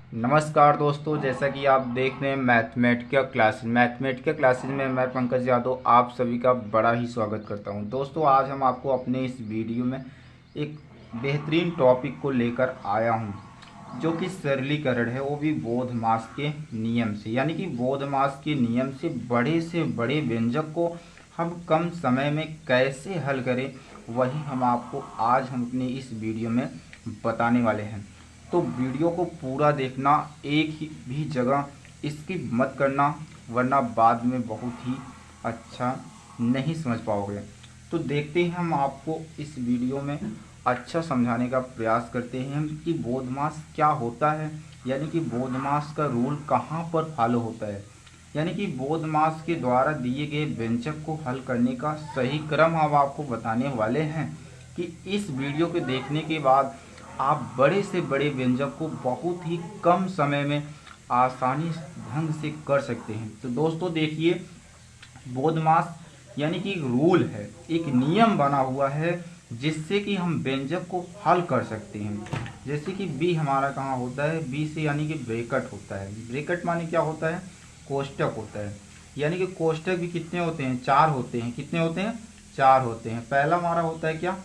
नमस्कार दोस्तों, जैसा कि आप देख रहे हैं मैथमेटिकल क्लासेज में मैं पंकज यादव आप सभी का बड़ा ही स्वागत करता हूं। दोस्तों, आज हम आपको अपने इस वीडियो में एक बेहतरीन टॉपिक को लेकर आया हूं, जो कि सरलीकरण है, वो भी बोधमास के नियम से। यानी कि बोधमास के नियम से बड़े व्यंजक को हम कम समय में कैसे हल करें, वही हम अपनी इस वीडियो में बताने वाले हैं। तो वीडियो को पूरा देखना, एक ही भी जगह स्किप मत करना, वरना बाद में बहुत ही अच्छा नहीं समझ पाओगे। तो देखते हैं, हम आपको इस वीडियो में अच्छा समझाने का प्रयास करते हैं कि बोधमास क्या होता है, यानी कि बोधमास का रूल कहाँ पर फॉलो होता है, यानी कि बोधमास के द्वारा दिए गए व्यंजक को हल करने का सही क्रम हम आपको बताने वाले हैं कि इस वीडियो के देखने के बाद आप बड़े से बड़े व्यंजक को बहुत ही कम समय में आसानी ढंग से कर सकते हैं। तो दोस्तों देखिए, बोधमास यानी कि एक रूल है, एक नियम बना हुआ है जिससे कि हम व्यंजक को हल कर सकते हैं। जैसे कि बी हमारा कहाँ होता है, बी से यानी कि ब्रैकेट होता है। ब्रैकेट माने क्या होता है, कोष्टक होता है। यानी कि कोष्टक भी कितने होते हैं, चार होते हैं। कितने होते हैं, चार होते हैं। पहला हमारा होता है क्या,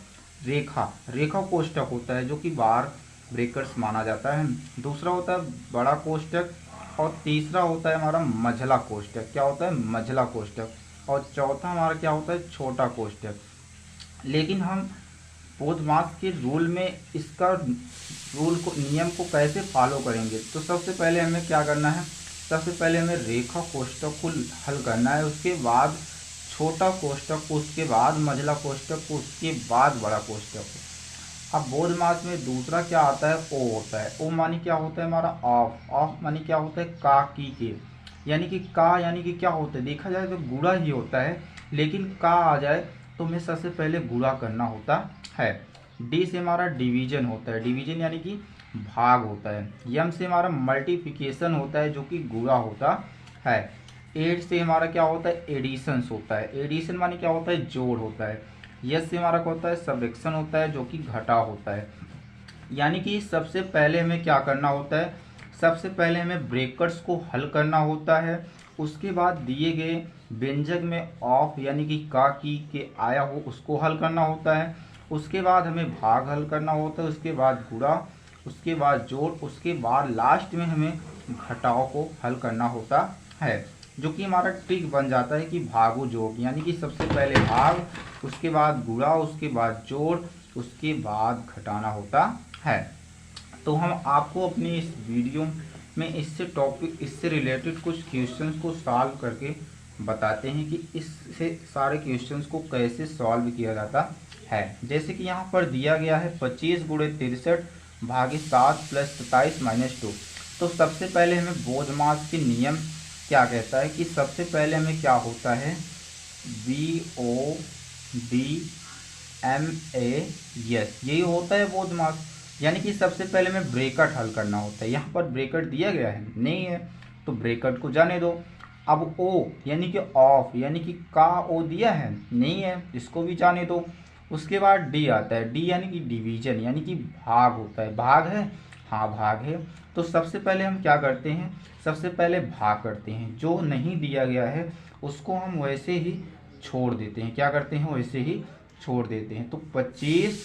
रेखा। रेखा कोष्टक होता है जो कि बार ब्रेकर्स माना जाता है। दूसरा होता है बड़ा कोष्टक, और तीसरा होता है हमारा मझला कोष्टक। क्या होता है, मझला कोष्टक। और चौथा हमारा क्या होता है, छोटा कोष्टक। लेकिन हम बोधमास के रूल में इसका रूल को, नियम को कैसे फॉलो करेंगे। तो सबसे पहले हमें क्या करना है, सबसे पहले हमें रेखा कोष्टक को हल करना है, उसके बाद छोटा कोष्टक को, उसके बाद मझला कोष्टक को, उसके बाद बड़ा कोष्टक को। अब बोधमास में दूसरा क्या आता है, ओ होता है। ओ मानी क्या होता है हमारा, ऑफ। ऑफ मानी क्या होता है, का की के। यानी कि का यानी कि क्या होता है, देखा जाए तो गुणा ही होता है, लेकिन का आ जाए तो हमें सबसे पहले गुणा करना होता है। डी से हमारा डिवीजन होता है, डिवीजन यानी कि भाग होता है। यम से हमारा मल्टीप्लिकेशन होता है जो कि गुणा होता है। एड से हमारा क्या होता है, एडिशंस होता है। एडिशन माने क्या होता है, जोड़ होता है। यस से हमारा क्या होता है, सब्ट्रैक्शन होता है जो कि घटा होता है। यानी कि सबसे पहले हमें क्या करना होता है, सबसे पहले हमें ब्रेकर्स को हल करना होता है। उसके बाद दिए गए व्यंजक में ऑफ यानी कि का की के आया हो उसको हल करना होता है। उसके बाद हमें भाग हल करना होता है, उसके बाद गुणा, उसके बाद जोड़, उसके बाद लास्ट में हमें घटाव को हल करना होता है, जो कि हमारा ट्रिक बन जाता है कि भागो जोड़। यानी कि सबसे पहले भाग, उसके बाद गुणा, उसके बाद जोड़, उसके बाद घटाना होता है। तो हम आपको अपनी इस वीडियो में इससे रिलेटेड कुछ क्वेश्चंस को सॉल्व करके बताते हैं कि इससे सारे क्वेश्चंस को कैसे सॉल्व किया जाता है। जैसे कि यहाँ पर दिया गया है 25 गुणे 63 भागे 7 प्लस 27 - 2। तो सबसे पहले हमें बोधमास के नियम क्या कहता है कि सबसे पहले हमें क्या होता है, BODMAS, यही होता है बोधमास। यानी कि सबसे पहले हमें ब्रैकेट हल करना होता है। यहाँ पर ब्रैकेट दिया गया है, नहीं है, तो ब्रैकेट को जाने दो। अब ओ यानी कि ऑफ, यानी कि का ओ दिया है, नहीं है, इसको भी जाने दो। उसके बाद डी आता है, डी यानी कि डिवीजन, यानी कि भाग होता है। भाग है, हाँ भाग है। तो सबसे पहले हम क्या करते हैं, सबसे पहले भाग करते हैं। जो नहीं दिया गया है उसको हम वैसे ही छोड़ देते हैं। क्या करते हैं, वैसे ही छोड़ देते हैं। तो 25,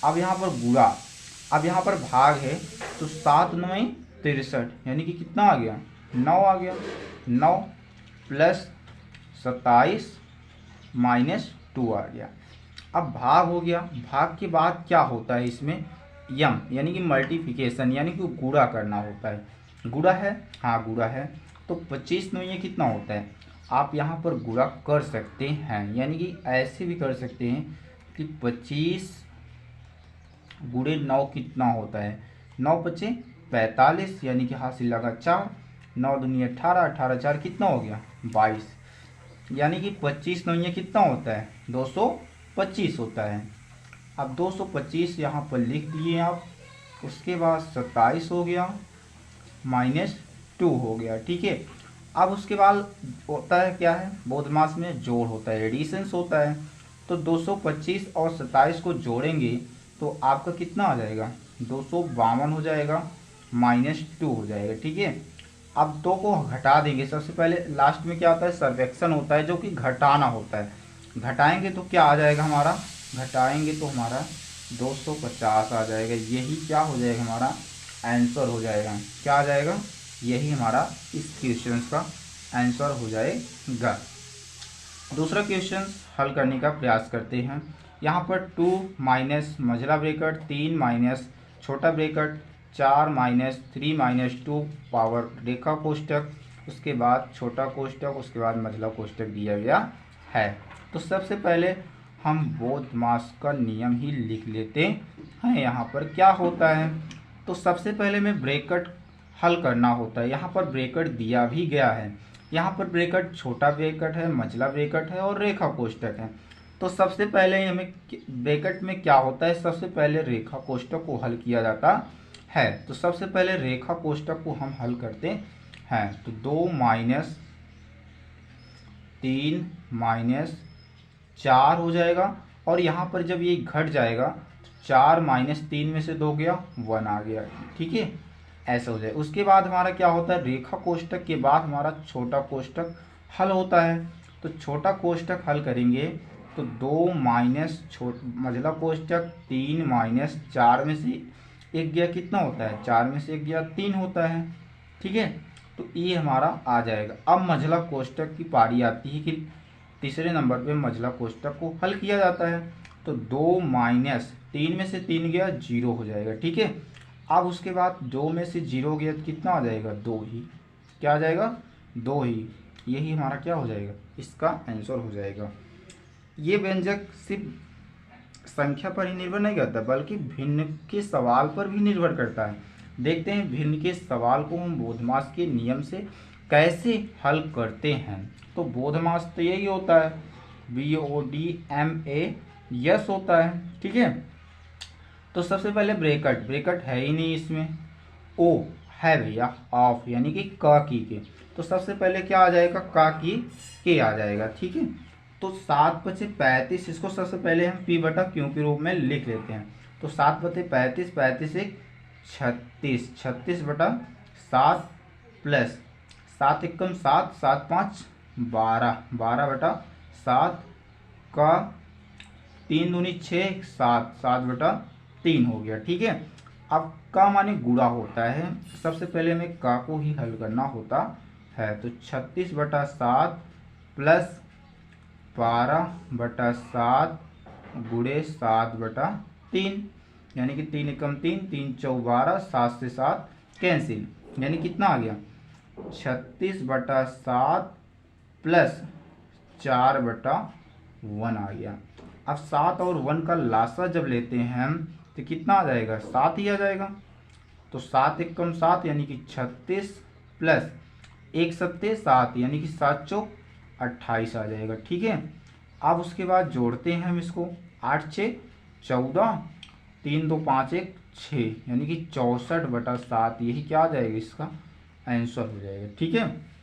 अब यहाँ पर गुणा, अब यहाँ पर भाग है, तो 7 × 9 = 63, यानी कि कितना आ गया, 9 आ गया। 9 प्लस 27 -2 आ गया। अब भाग हो गया। भाग के बाद क्या होता है इसमें, यम यानी कि मल्टीप्लिकेशन, यानी कि गुणा करना होता है। गुणा है, हाँ गुणा है। तो 25 × 9 कितना होता है, आप यहाँ पर गुणा कर सकते हैं, यानी कि ऐसे भी कर सकते हैं कि 25 गुणे 9 कितना होता है, 9 × 5 = 45, यानी कि हासिल लगा 4, 9 दूनी 18, 18 4 कितना हो गया, 22। यानी कि 25 × 9 कितना होता है, 225 होता है। अब 225 यहाँ पर लिख दिए आप। उसके बाद 27 हो गया, -2 हो गया, ठीक है। अब उसके बाद होता है क्या है, बोधमास में जोड़ होता है, एडिशंस होता है। तो 225 और 27 को जोड़ेंगे तो आपका कितना आ जाएगा, 252 हो जाएगा। -2 हो जाएगा। ठीक है, अब 2 को घटा देंगे। सबसे पहले लास्ट में क्या होता है, सर्वेक्शन होता है जो कि घटाना होता है। घटाएंगे तो क्या आ जाएगा हमारा, घटाएंगे तो हमारा 250 आ जाएगा। यही क्या हो जाएगा, हमारा आंसर हो जाएगा। क्या आ जाएगा, यही हमारा इस क्वेश्चन का आंसर हो जाएगा। दूसरा क्वेश्चन हल करने का प्रयास करते हैं। यहाँ पर 2 माइनस मझला ब्रैकेट, 3 माइनस छोटा ब्रैकेट, 4 माइनस 3 माइनस 2 पावर रेखा कोष्टक, उसके बाद छोटा कोष्टक, उसके बाद मझला कोष्टक दिया गया है। तो सबसे पहले हम बोधमास का नियम ही लिख लेते हैं। यहाँ पर क्या होता है, तो सबसे पहले में ब्रैकेट हल करना होता है। यहाँ पर ब्रैकेट दिया भी गया है। यहाँ पर ब्रैकेट छोटा ब्रैकेट है, मझला ब्रैकेट है और रेखा कोष्टक है। तो सबसे पहले हमें ब्रैकेट में क्या होता है, सबसे पहले रेखा कोष्टक को हल किया जाता है। तो सबसे पहले रेखा कोष्टक को हम हल करते हैं। तो 2 माइनस 3 माइनस 4 हो जाएगा, और यहाँ पर जब ये घट जाएगा, 4 माइनस 3 में से 2 गया, 1 आ गया। ठीक है, ऐसा हो जाए। उसके बाद हमारा क्या होता है, रेखा कोष्टक के बाद हमारा छोटा कोष्टक हल होता है। तो छोटा कोष्टक हल करेंगे तो 2 माइनस मझला कोष्टक 3 माइनस 4 में से 1 गया, कितना होता है, 4 में से 1 गया 3 होता है। ठीक है, तो ये हमारा आ जाएगा। अब मझला कोष्टक की पारी आती है कि तीसरे नंबर पे मझला कोष्टक को हल किया जाता है। तो 2 माइनस 3 में से 3 गया, 0 हो जाएगा। ठीक है, अब उसके बाद 2 में से 0 गया तो कितना आ जाएगा, 2 ही। क्या आ जाएगा, 2 ही। यही हमारा क्या हो जाएगा, इसका आंसर हो जाएगा। ये व्यंजक सिर्फ संख्या पर ही निर्भर नहीं करता, बल्कि भिन्न के सवाल पर भी निर्भर करता है। देखते हैं भिन्न के सवाल को हम बोधमास के नियम से कैसे हल करते हैं। तो बोधमास तो यही होता है, BODMAS होता है। ठीक है, तो सबसे पहले ब्रैकेट है ही नहीं इसमें, ओ है भैया ऑफ, यानी कि क की के। तो सबसे पहले क्या आ जाएगा, का की के आ जाएगा। ठीक है, तो 7 बचे 35, इसको सबसे पहले हम P बटा Q के रूप में लिख लेते हैं। तो 7 बटे 35, 35 एक 36, 36 बटा 7 प्लस 7 एकम 7, 7 5 12, 12 बटा 7 का 3 दूनी 6, 7, 7 बटा 3 हो गया। ठीक है, अब का माने गुणा होता है, सबसे पहले हमें का को ही हल करना होता है। तो 36 बटा 7 प्लस 12 बटा 7 गुणे 7 बटा 3, यानी कि 3 एकम 3, 3 चौ 12, 7 से 7 कैंसिल, यानी कितना आ गया, 36 बटा 7 प्लस 4 बटा 1 आ गया। अब 7 और 1 का लासा जब लेते हैं हम तो कितना आ जाएगा, 7 ही आ जाएगा। तो 7 एकम 7 यानी कि 36 प्लस 1 सत्ते 7 यानी कि 7 चौक 28 आ जाएगा। ठीक है, अब उसके बाद जोड़ते हैं हम इसको, 8 6 14, 3 2 5 1 6, यानी कि 64 बटा 7, यही क्या आ जाएगा, इसका आंसर हो जाएगा। ठीक है।